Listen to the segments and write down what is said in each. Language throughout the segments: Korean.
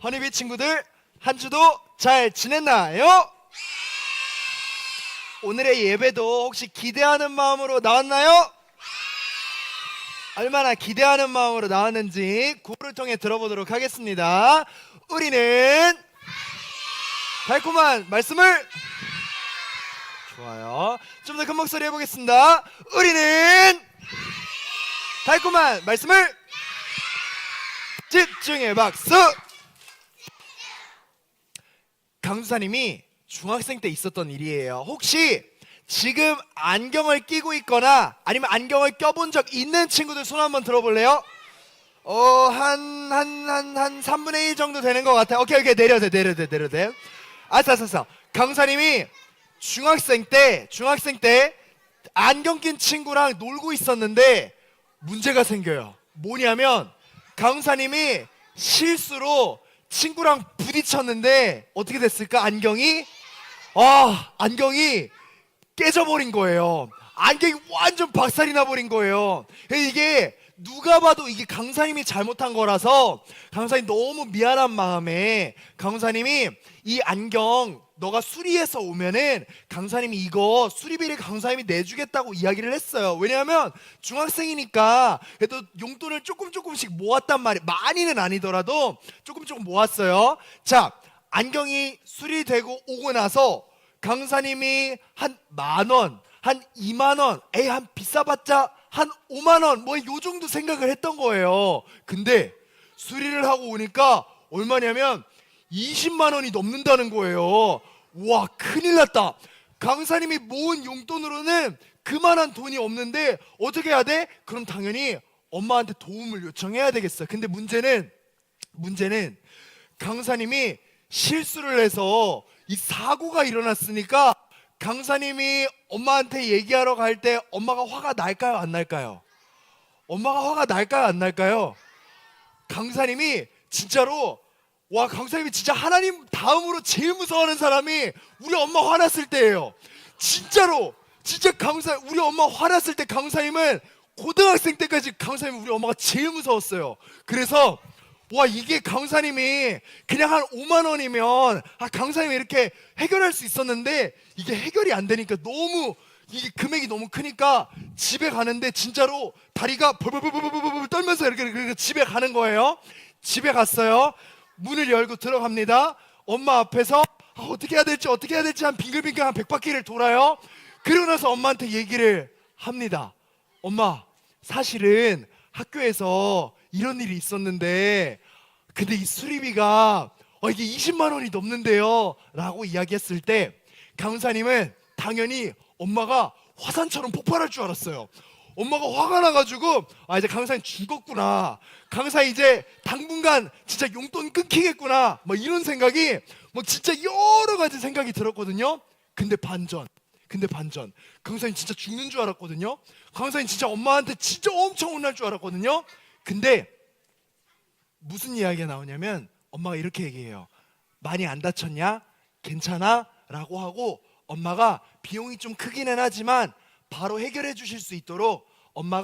허니비 친구들, 한 주도 잘 지냈나요? 오늘의 예배도 혹시 기대하는 마음으로 나왔나요? 얼마나 기대하는 마음으로 나왔는지 구호를 통해 들어보도록 하겠습니다. 우리는 달콤한 말씀을, 좋아요. 좀 더 큰 목소리 해보겠습니다. 우리는 달콤한 말씀을, 집중의 박수. 강수사님이 중학생 때 있었던 일이에요. 혹시 지금 안경을 끼고 있거나 아니면 안경을 껴본 적 있는 친구들 손 한번 들어볼래요? 한 3분의 1 정도 되는 것 같아요. 오케이, 내려도 돼. 알았어. 강수사님이 중학생 때 안경 낀 친구랑 놀고 있었는데 문제가 생겨요. 뭐냐면 강수사님이 실수로 친구랑 부딪혔는데 어떻게 됐을까? 안경이 깨져버린 거예요. 안경이 완전 박살이 나버린 거예요. 이게 누가 봐도 이게 강사님이 잘못한 거라서 강사님 너무 미안한 마음에 강사님이 이 안경 너가 수리해서 오면은 강사님이 이거 수리비를 강사님이 내주겠다고 이야기를 했어요. 왜냐하면 중학생이니까 그래도 용돈을 조금씩 모았단 말이에요. 많이는 아니더라도 조금 모았어요. 자, 안경이 수리되고 오고 나서 강사님이 한 10,000원, 한 20,000원, 한 비싸봤자 한 50,000원 뭐 요 정도 생각을 했던 거예요. 근데 수리를 하고 오니까 얼마냐면 20만 원이 넘는다는 거예요. 와, 큰일 났다. 강사님이 모은 용돈으로는 그만한 돈이 없는데 어떻게 해야 돼? 그럼 당연히 엄마한테 도움을 요청해야 되겠어. 근데 문제는 강사님이 실수를 해서 이 사고가 일어났으니까 강사님이 엄마한테 얘기하러 갈 때 엄마가 화가 날까요, 안 날까요? 엄마가 화가 날까요, 안 날까요? 강사님이 진짜로, 와, 강사님이 진짜 하나님 다음으로 제일 무서워하는 사람이 우리 엄마 화났을 때예요. 진짜로, 진짜 우리 엄마 화났을 때 강사님은 고등학생 때까지 강사님은 우리 엄마가 제일 무서웠어요. 그래서 와, 이게 강사님이 그냥 한 5만 원이면 강사님이 이렇게 해결할 수 있었는데 이게 해결이 안 되니까 너무 이게 금액이 너무 크니까 집에 가는데 진짜로 다리가 벌벌벌벌벌 떨면서 이렇게 집에 가는 거예요. 집에 갔어요. 문을 열고 들어갑니다. 엄마 앞에서 어떻게 해야 될지 한 빙글빙글 한 100바퀴를 돌아요. 그러고 나서 엄마한테 얘기를 합니다. 엄마, 사실은 학교에서 이런 일이 있었는데 근데 이 수리비가 이게 20만 원이 넘는데요 라고 이야기했을 때 강사님은 당연히 엄마가 화산처럼 폭발할 줄 알았어요. 엄마가 화가 나가지고 이제 강사님 죽었구나, 강사님 이제 당분간 진짜 용돈 끊기겠구나, 뭐 이런 생각이 뭐 진짜 여러 가지 생각이 들었거든요. 근데 반전, 강사님 진짜 죽는 줄 알았거든요. 강사님 진짜 엄마한테 진짜 엄청 혼날 줄 알았거든요. 근데 무슨 이야기가 나오냐면 엄마가 이렇게 얘기해요. 많이 안 다쳤냐? 괜찮아? 라고 하고 엄마가 비용이 좀 크기는 하지만 바로 해결해 주실 수 있도록 엄마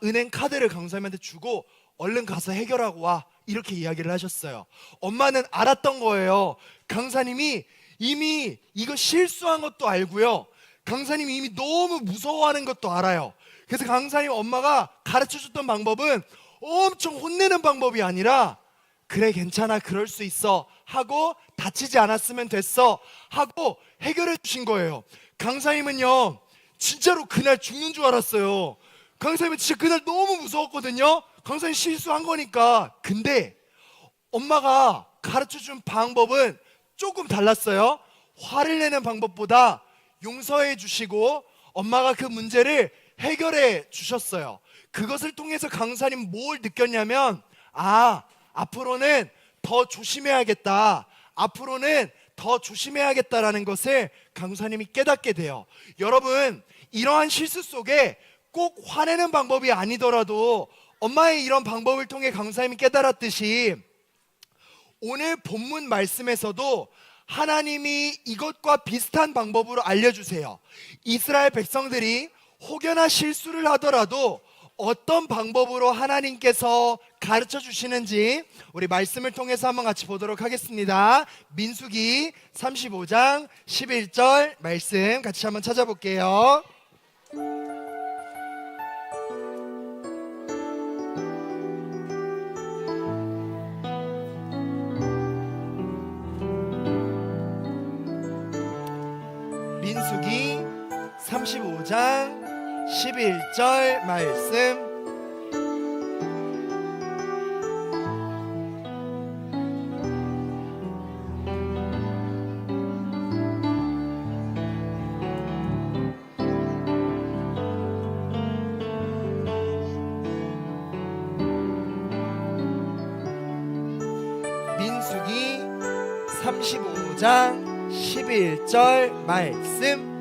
은행 카드를 강사님한테 주고 얼른 가서 해결하고 와, 이렇게 이야기를 하셨어요. 엄마는 알았던 거예요. 강사님이 이미 이거 실수한 것도 알고요, 강사님이 이미 너무 무서워하는 것도 알아요. 그래서 강사님 엄마가 가르쳐줬던 방법은 엄청 혼내는 방법이 아니라 그래, 괜찮아, 그럴 수 있어 하고 다치지 않았으면 됐어 하고 해결해 주신 거예요. 강사님은요 진짜로 그날 죽는 줄 알았어요. 강사님은 진짜 그날 너무 무서웠거든요. 강사님 실수한 거니까. 근데 엄마가 가르쳐준 방법은 조금 달랐어요. 화를 내는 방법보다 용서해 주시고 엄마가 그 문제를 해결해 주셨어요. 그것을 통해서 강사님 뭘 느꼈냐면 앞으로는 더 조심해야겠다, 라는 것을 강사님이 깨닫게 돼요. 여러분, 이러한 실수 속에 꼭 화내는 방법이 아니더라도 엄마의 이런 방법을 통해 강사님이 깨달았듯이 오늘 본문 말씀에서도 하나님이 이것과 비슷한 방법으로 알려주세요. 이스라엘 백성들이 혹여나 실수를 하더라도 어떤 방법으로 하나님께서 가르쳐 주시는지 우리 말씀을 통해서 한번 같이 보도록 하겠습니다. 민수기 35장 11절 말씀 같이 한번 찾아볼게요. 민수기 35장 11절 말씀. 민수기 35장 11절 말씀.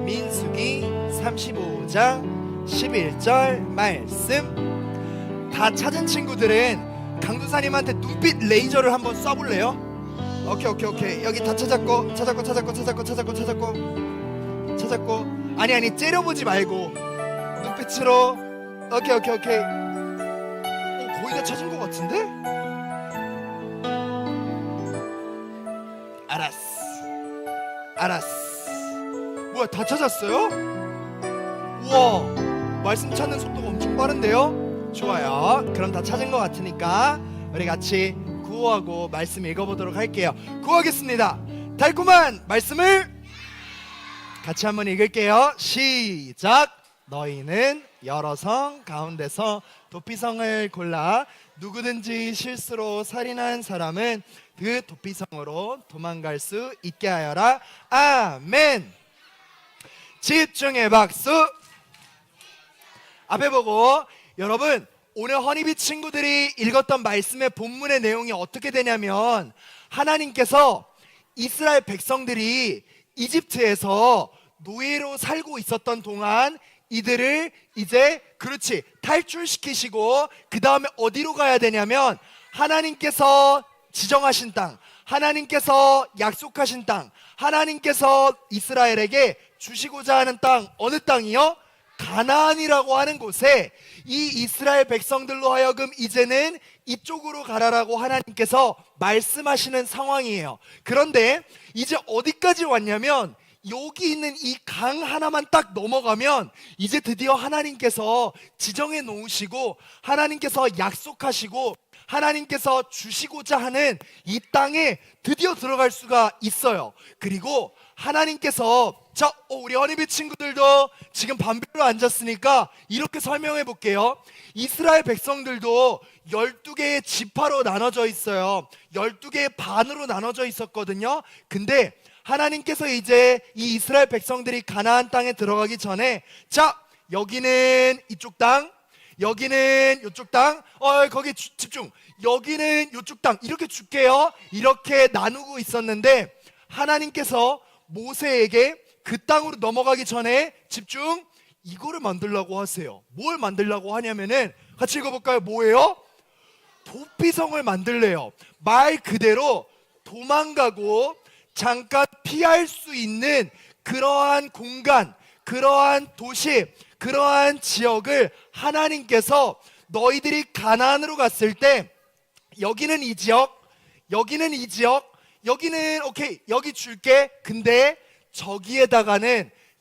민수기 35장 11절 말씀. 다 찾은 친구들은 강도사님한테 눈빛 레이저를 한번 쏴볼래요? 오케이. 여기 다 찾았고 아니 째려보지 말고 눈빛으로. 오케이. 거의 다 찾은 것 같은데? 알았어. 뭐야, 다 찾았어요? 우와, 말씀 찾는 속도가 엄청 빠른데요? 좋아요. 그럼 다 찾은 것 같으니까 우리 같이 구호하고 말씀 읽어보도록 할게요. 구호하겠습니다. 달콤한 말씀을 같이 한번 읽을게요. 시작. 너희는 여러 성 가운데서 도피성을 골라 누구든지 실수로 살인한 사람은 그 도피성으로 도망갈 수 있게 하여라. 아멘. 집중의 박수. 앞에 보고. 여러분, 오늘 허니비 친구들이 읽었던 말씀의 본문의 내용이 어떻게 되냐면, 하나님께서 이스라엘 백성들이 이집트에서 노예로 살고 있었던 동안 이들을 이제 탈출시키시고, 그 다음에 어디로 가야 되냐면 하나님께서 지정하신 땅, 하나님께서 약속하신 땅, 하나님께서 이스라엘에게 주시고자 하는 땅. 어느 땅이요? 가나안이라고 하는 곳에 이 이스라엘 백성들로 하여금 이제는 이쪽으로 가라라고 하나님께서 말씀하시는 상황이에요. 그런데 이제 어디까지 왔냐면, 여기 있는 이 강 하나만 딱 넘어가면 이제 드디어 하나님께서 지정해 놓으시고 하나님께서 약속하시고 하나님께서 주시고자 하는 이 땅에 드디어 들어갈 수가 있어요. 그리고 하나님께서 우리 허니비 친구들도 지금 반별로 앉았으니까 이렇게 설명해 볼게요. 이스라엘 백성들도 12개의 지파로 나눠져 있어요. 12개의 반으로 나눠져 있었거든요. 근데 하나님께서 이제 이 이스라엘 백성들이 가나안 땅에 들어가기 전에, 여기는 이쪽 땅, 여기는 이쪽 땅, 거기 집중, 여기는 이쪽 땅, 이렇게 줄게요. 이렇게 나누고 있었는데 하나님께서 모세에게 그 땅으로 넘어가기 전에 집중, 이거를 만들라고 하세요. 뭘 만들라고 하냐면은 같이 읽어볼까요? 뭐예요? 도피성을 만들래요. 말 그대로 도망가고 잠깐 피할 수 있는 그러한 공간, 그러한 도시, 그러한 지역을 하나님께서 너희들이 가나안으로 갔을 때 여기는 이 지역, 여기는 이 지역, 여기는 오케이, 여기 줄게. 근데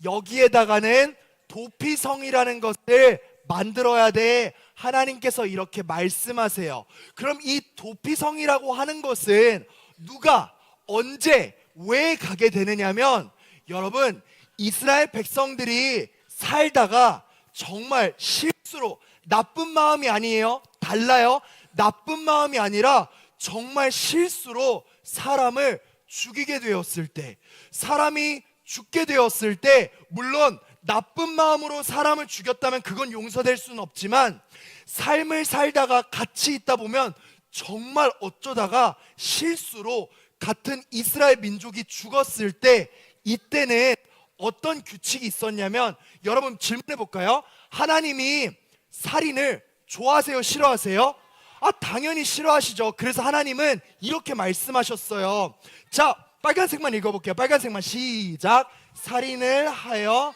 여기에다가는 도피성이라는 것을 만들어야 돼. 하나님께서 이렇게 말씀하세요. 그럼 이 도피성이라고 하는 것은 누가, 언제, 왜 가게 되느냐면, 여러분, 이스라엘 백성들이 살다가 정말 실수로, 나쁜 마음이 아니에요. 달라요. 나쁜 마음이 아니라 정말 실수로 사람을 죽이게 되었을 때, 사람이 죽게 되었을 때, 물론 나쁜 마음으로 사람을 죽였다면 그건 용서될 수는 없지만, 삶을 살다가 같이 있다 보면 정말 어쩌다가 실수로 같은 이스라엘 민족이 죽었을 때, 이때는 어떤 규칙이 있었냐면, 여러분 질문해 볼까요? 하나님이 살인을 좋아하세요? 싫어하세요? 당연히 싫어하시죠. 그래서 하나님은 이렇게 말씀하셨어요. 자, 빨간색만 읽어볼게요. 빨간색만 시작. 살인을 하여.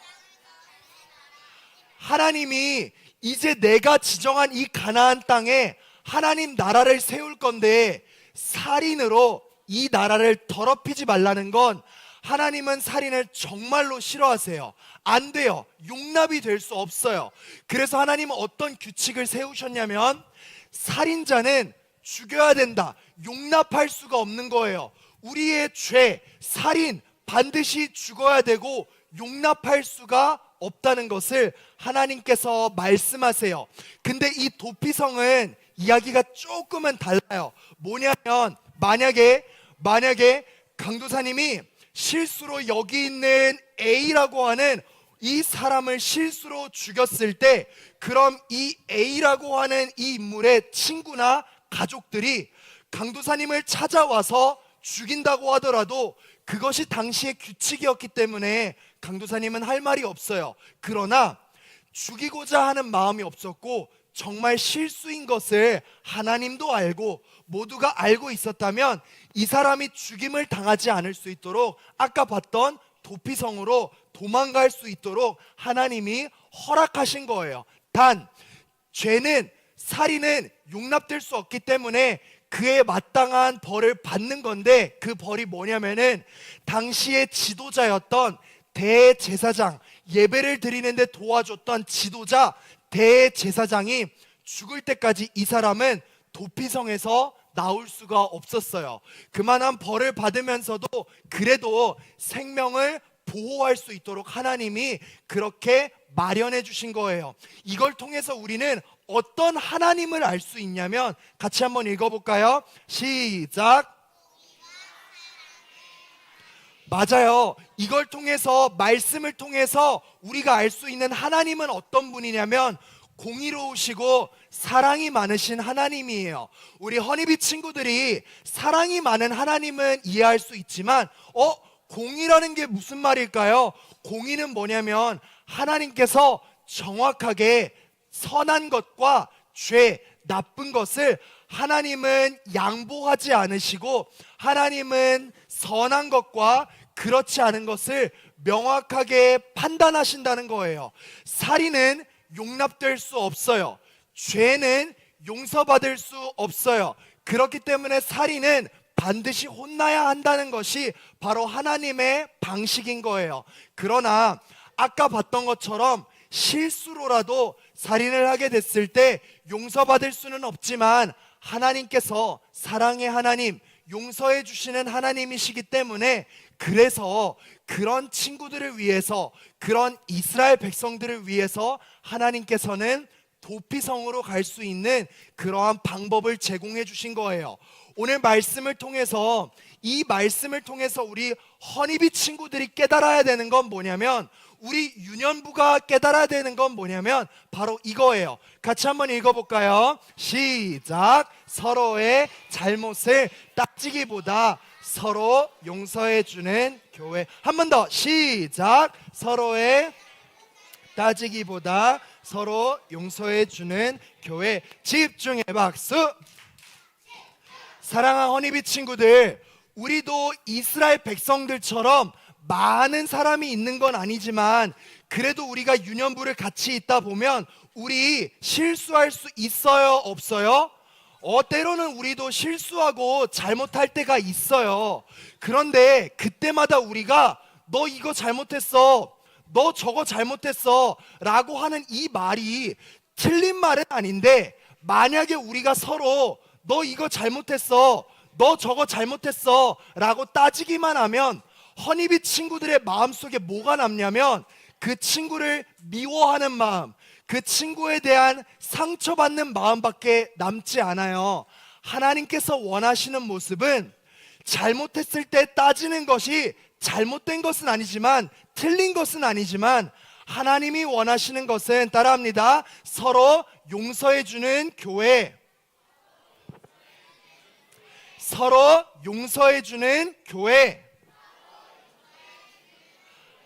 하나님이 이제 내가 지정한 이 가나안 땅에 하나님 나라를 세울 건데 살인으로 이 나라를 더럽히지 말라는 건, 하나님은 살인을 정말로 싫어하세요. 안 돼요. 용납이 될 수 없어요. 그래서 하나님은 어떤 규칙을 세우셨냐면, 살인자는 죽여야 된다. 용납할 수가 없는 거예요. 우리의 죄, 살인 반드시 죽어야 되고 용납할 수가 없다는 것을 하나님께서 말씀하세요. 근데 이 도피성은 이야기가 조금은 달라요. 뭐냐면, 만약에 강도사님이 실수로 여기 있는 A라고 하는 이 사람을 실수로 죽였을 때, 그럼 이 A라고 하는 이 인물의 친구나 가족들이 강도사님을 찾아와서 죽인다고 하더라도 그것이 당시의 규칙이었기 때문에 강도사님은 할 말이 없어요. 그러나 죽이고자 하는 마음이 없었고 정말 실수인 것을 하나님도 알고 모두가 알고 있었다면 이 사람이 죽임을 당하지 않을 수 있도록 아까 봤던 도피성으로 도망갈 수 있도록 하나님이 허락하신 거예요. 단, 죄는, 살인은 용납될 수 없기 때문에 그에 마땅한 벌을 받는 건데, 그 벌이 뭐냐면은 당시의 지도자였던 대제사장, 예배를 드리는데 도와줬던 지도자 대제사장이 죽을 때까지 이 사람은 도피성에서 나올 수가 없었어요. 그만한 벌을 받으면서도 그래도 생명을 보호할 수 있도록 하나님이 그렇게 마련해 주신 거예요. 이걸 통해서 우리는 어떤 하나님을 알 수 있냐면, 같이 한번 읽어볼까요? 시작. 맞아요. 이걸 통해서, 말씀을 통해서 우리가 알 수 있는 하나님은 어떤 분이냐면 공의로우시고 사랑이 많으신 하나님이에요. 우리 허니비 친구들이 사랑이 많은 하나님은 이해할 수 있지만 공의라는 게 무슨 말일까요? 공의는 뭐냐면 하나님께서 정확하게 선한 것과 죄, 나쁜 것을 하나님은 양보하지 않으시고, 하나님은 선한 것과 그렇지 않은 것을 명확하게 판단하신다는 거예요. 살인은 용납될 수 없어요. 죄는 용서받을 수 없어요. 그렇기 때문에 살인은 반드시 혼나야 한다는 것이 바로 하나님의 방식인 거예요. 그러나 아까 봤던 것처럼 실수로라도 살인을 하게 됐을 때 용서받을 수는 없지만, 하나님께서 사랑의 하나님, 용서해 주시는 하나님이시기 때문에, 그래서 그런 친구들을 위해서, 그런 이스라엘 백성들을 위해서 하나님께서는 도피성으로 갈 수 있는 그러한 방법을 제공해 주신 거예요. 오늘 말씀을 통해서, 이 말씀을 통해서 우리 허니비 친구들이 깨달아야 되는 건 뭐냐면, 우리 유년부가 깨달아야 되는 건 뭐냐면 바로 이거예요. 같이 한번 읽어볼까요? 시작. 서로의 잘못을 따지기보다 서로 용서해 주는 교회. 한 번 더. 시작. 서로의 따지기보다 서로 용서해 주는 교회. 집중해. 박수. 사랑하는 허니비 친구들, 우리도 이스라엘 백성들처럼 많은 사람이 있는 건 아니지만, 그래도 우리가 유년부를 같이 있다 보면 우리 실수할 수 있어요, 없어요? 때로는 우리도 실수하고 잘못할 때가 있어요. 그런데 그때마다 우리가 너 이거 잘못했어, 너 저거 잘못했어 라고 하는 이 말이 틀린 말은 아닌데, 만약에 우리가 서로 너 이거 잘못했어, 너 저거 잘못했어 라고 따지기만 하면 허니비 친구들의 마음속에 뭐가 남냐면 그 친구를 미워하는 마음, 그 친구에 대한 상처받는 마음밖에 남지 않아요. 하나님께서 원하시는 모습은 잘못했을 때 따지는 것이 잘못된 것은 아니지만, 틀린 것은 아니지만, 하나님이 원하시는 것은, 따라합니다, 서로 용서해주는 교회. 서로 용서해주는 교회.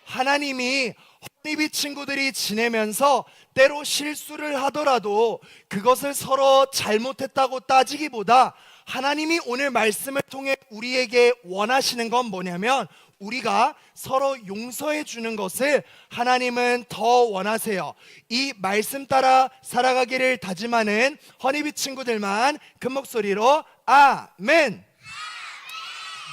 하나님이 허니비 친구들이 지내면서 때로 실수를 하더라도 그것을 서로 잘못했다고 따지기보다 하나님이 오늘 말씀을 통해 우리에게 원하시는 건 뭐냐면 우리가 서로 용서해 주는 것을 하나님은 더 원하세요. 이 말씀 따라 살아가기를 다짐하는 허니비 친구들만 큰 목소리로 아멘.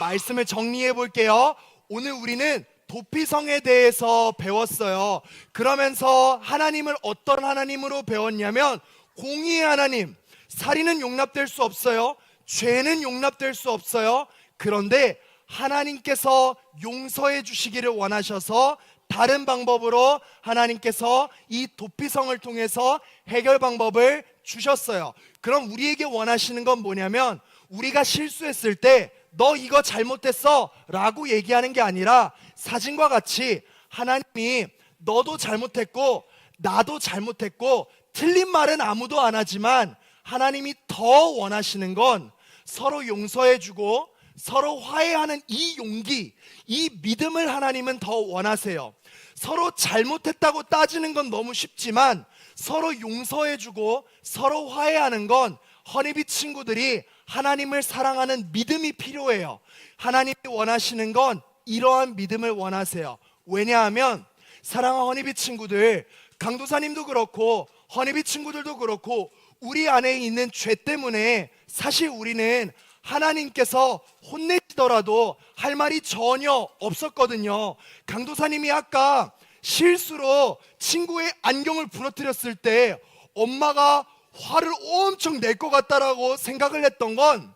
말씀을 정리해 볼게요. 오늘 우리는 도피성에 대해서 배웠어요. 그러면서 하나님을 어떤 하나님으로 배웠냐면 공의의 하나님. 살인은 용납될 수 없어요. 죄는 용납될 수 없어요. 그런데 하나님께서 용서해 주시기를 원하셔서 다른 방법으로 하나님께서 이 도피성을 통해서 해결 방법을 주셨어요. 그럼 우리에게 원하시는 건 뭐냐면 우리가 실수했을 때 너 이거 잘못했어 라고 얘기하는 게 아니라 사진과 같이 하나님이 너도 잘못했고 나도 잘못했고 틀린 말은 아무도 안 하지만 하나님이 더 원하시는 건 서로 용서해주고 서로 화해하는 이 용기, 이 믿음을 하나님은 더 원하세요. 서로 잘못했다고 따지는 건 너무 쉽지만 서로 용서해주고 서로 화해하는 건 허니비 친구들이 하나님을 사랑하는 믿음이 필요해요. 하나님이 원하시는 건 이러한 믿음을 원하세요. 왜냐하면 사랑하는 허니비 친구들, 강도사님도 그렇고 허니비 친구들도 그렇고 우리 안에 있는 죄 때문에 사실 우리는 하나님께서 혼내시더라도 할 말이 전혀 없었거든요. 강도사님이 아까 실수로 친구의 안경을 부러뜨렸을 때 엄마가 화를 엄청 낼 것 같다라고 생각을 했던 건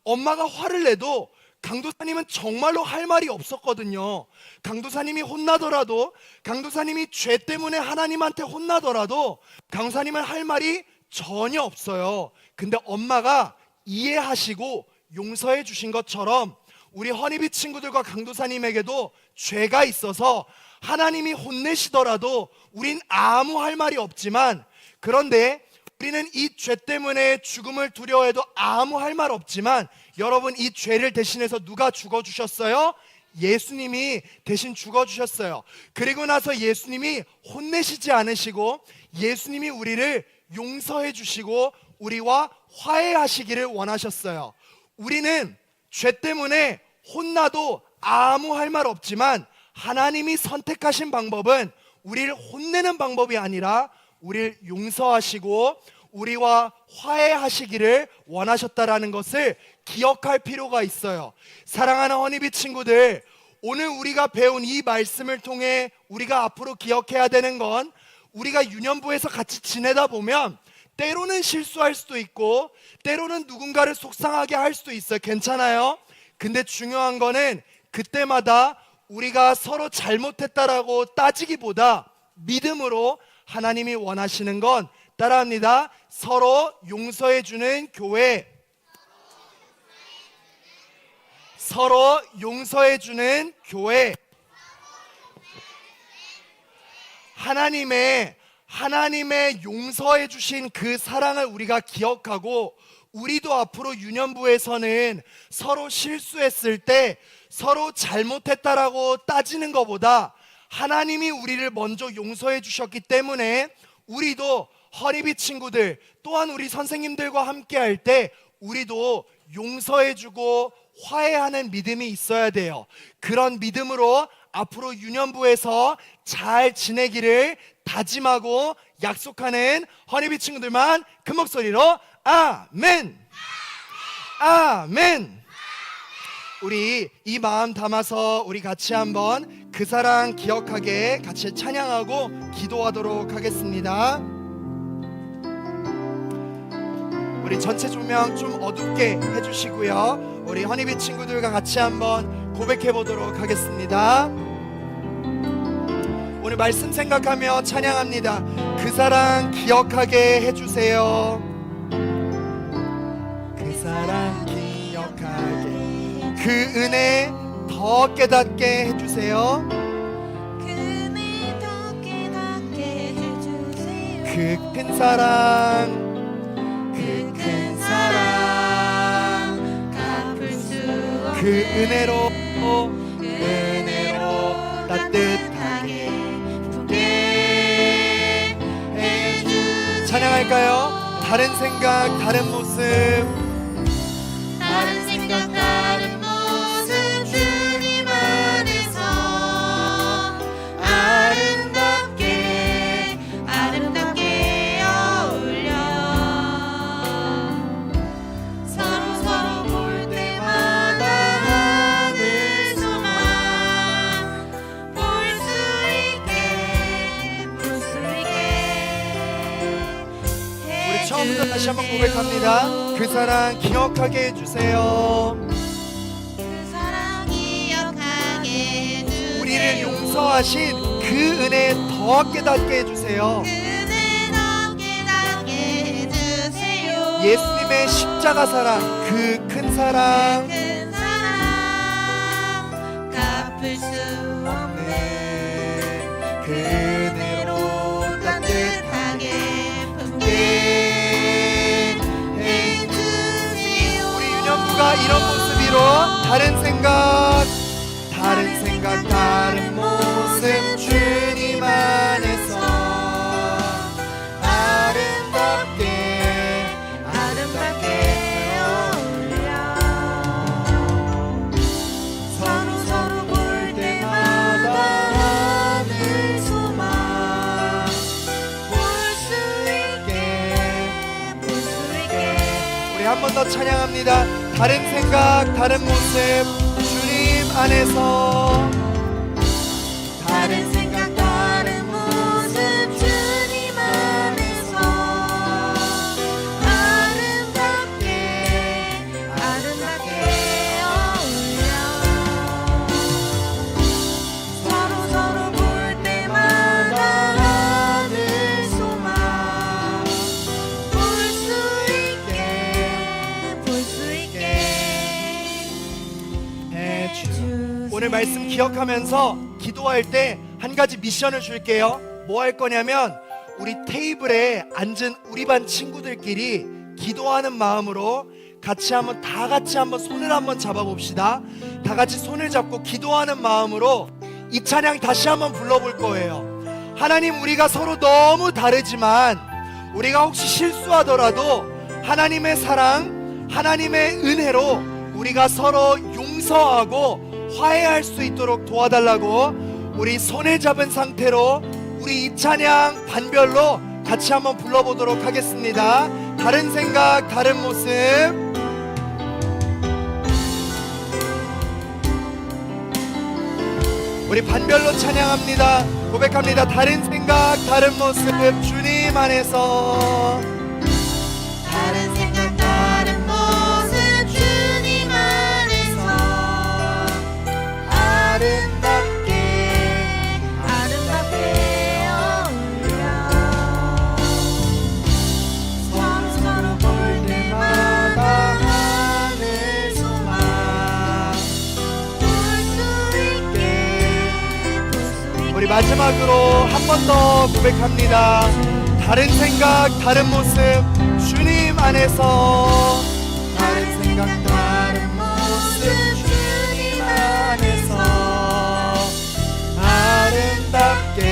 엄마가 화를 내도 강도사님은 정말로 할 말이 없었거든요. 강도사님이 혼나더라도 강도사님이 죄 때문에 하나님한테 혼나더라도 강도사님은 할 말이 전혀 없어요. 근데 엄마가 이해하시고 용서해 주신 것처럼 우리 허니비 친구들과 강도사님에게도 죄가 있어서 하나님이 혼내시더라도 우린 아무 할 말이 없지만 그런데 우리는 이 죄 때문에 죽음을 두려워해도 아무 할 말 없지만 여러분 이 죄를 대신해서 누가 죽어주셨어요? 예수님이 대신 죽어주셨어요. 그리고 나서 예수님이 혼내시지 않으시고 예수님이 우리를 용서해 주시고 우리와 화해하시기를 원하셨어요. 우리는 죄 때문에 혼나도 아무 할 말 없지만 하나님이 선택하신 방법은 우리를 혼내는 방법이 아니라 우리를 용서하시고 우리와 화해하시기를 원하셨다라는 것을 기억할 필요가 있어요. 사랑하는 허니비 친구들, 오늘 우리가 배운 이 말씀을 통해 우리가 앞으로 기억해야 되는 건 우리가 유년부에서 같이 지내다 보면 때로는 실수할 수도 있고 때로는 누군가를 속상하게 할 수도 있어요. 괜찮아요? 근데 중요한 거는 그때마다 우리가 서로 잘못했다라고 따지기보다 믿음으로 하나님이 원하시는 건 따라합니다. 서로 용서해주는 교회. 서로 용서해주는 교회. 하나님의 용서해 주신 그 사랑을 우리가 기억하고 우리도 앞으로 유년부에서는 서로 실수했을 때 서로 잘못했다라고 따지는 것보다 하나님이 우리를 먼저 용서해 주셨기 때문에 우리도 허니비 친구들 또한 우리 선생님들과 함께 할 때 우리도 용서해 주고 화해하는 믿음이 있어야 돼요. 그런 믿음으로 앞으로 유년부에서 잘 지내기를 다짐하고 약속하는 허니비 친구들만 큰 목소리로 아멘. 아멘. 우리 이 마음 담아서 우리 같이 한번 그 사랑 기억하게 같이 찬양하고 기도하도록 하겠습니다. 우리 전체 조명 좀 어둡게 해주시고요. 우리 허니비 친구들과 같이 한번 고백해 보도록 하겠습니다. 오늘 말씀 생각하며 찬양합니다. 그 사랑 기억하게 해주세요. 그 사랑 기억하게, 그 은혜 더 깨닫게 해주세요. 그 은혜 더 깨닫게 해주세요. 그 큰 사랑, 그 큰 사랑 갚을 수 없는 그 은혜로 따뜻하게 붙게 할까요? 다른 생각, 다른 모습. 다른 생각 다른 모습 주님 안에서 아름답게 아름답게 어울려 서로 볼 때마다 하늘소망 볼 수 있게 우리 처음부터 다시 한번 고백합니다. 그 사랑 기억하게 해주세요. 그 사랑 기억하게 해주세요. 우리를 용서하신 그 은혜 더 깨닫게 해주세요. 은혜 더 깨닫게 해주세요. 예수님의 십자가 사랑, 그 큰 사랑. 큰 사랑 갚을 수 없는 그 은혜로 따뜻하게 품게 해주세요. 우리 유년부가 이런 모습으로 다른 생각, 다른 모습 주님 안에서 아름답게 어울려 서로 볼 때마다 하늘 소망 볼 수 있게 우리 한 번 더 찬양합니다. 다른 생각, 다른 모습 주님 안에서 다른 생각 다른 모습 주님 안에서 아름답게 어울려 서로 볼 때마다 하늘 소망 볼 수 있게 해주세요. 오늘 말씀 기억하면서 기도할 때 한 가지 미션을 줄게요. 뭐 할 거냐면 우리 테이블에 앉은 우리 반 친구들끼리 기도하는 마음으로 다 같이 한번 손을 한번 잡아봅시다. 다 같이 손을 잡고 기도하는 마음으로 이 찬양 다시 한번 불러볼 거예요. 하나님, 우리가 서로 너무 다르지만 우리가 혹시 실수하더라도 하나님의 사랑, 하나님의 은혜로 우리가 서로 용서하고 화해할 수 있도록 도와달라고 우리 손을 잡은 상태로 우리 이 찬양 반별로 같이 한번 불러보도록 하겠습니다. 다른 생각, 다른 모습. 우리 반별로 찬양합니다. 고백합니다. 다른 생각, 다른 모습 주님 안에서 다른 생각 다른 모습 주님 안에서 아름답게 어울려 서로 볼 때마다 하늘 소망 볼 수 있게 우리 마지막으로 한 번 더 고백합니다. 다른 생각, 다른 모습 주님 안에서 다른 생각, 다른 모습 주님 안에서 아름답게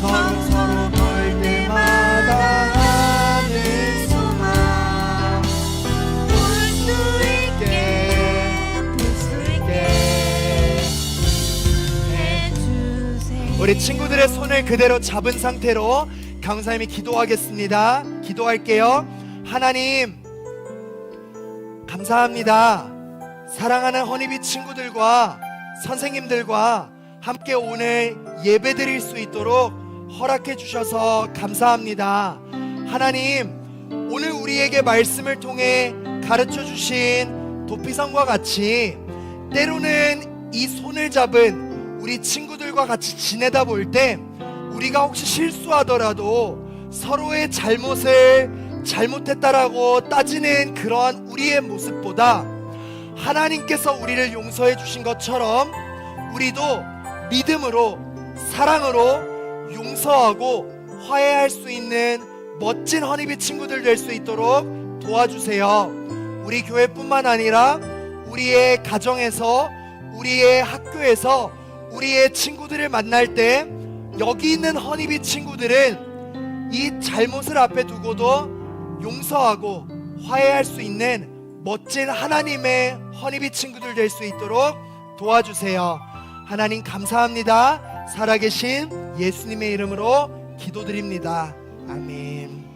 서로 볼 때마다 하늘 소망 볼 수 있게 해주세요. 우리 친구들의 손을 그대로 잡은 상태로 강사님이 기도하겠습니다. 기도할게요. 하나님, 감사합니다. 사랑하는 허니비 친구들과 선생님들과 함께 오늘 예배 드릴 수 있도록 허락해 주셔서 감사합니다. 하나님, 오늘 우리에게 말씀을 통해 가르쳐 주신 도피성과 같이 때로는 이 손을 잡은 우리 친구들과 같이 지내다 볼 때 우리가 혹시 실수하더라도 서로의 잘못을 잘못했다라고 따지는 그러한 우리의 모습보다 하나님께서 우리를 용서해 주신 것처럼 우리도 믿음으로 사랑으로 용서하고 화해할 수 있는 멋진 허니비 친구들 될 수 있도록 도와주세요. 우리 교회뿐만 아니라 우리의 가정에서, 우리의 학교에서, 우리의 친구들을 만날 때 여기 있는 허니비 친구들은 이 잘못을 앞에 두고도 용서하고 화해할 수 있는 멋진 하나님의 허니비 친구들 될 수 있도록 도와주세요. 하나님 감사합니다. 살아계신 예수님의 이름으로 기도드립니다. 아멘.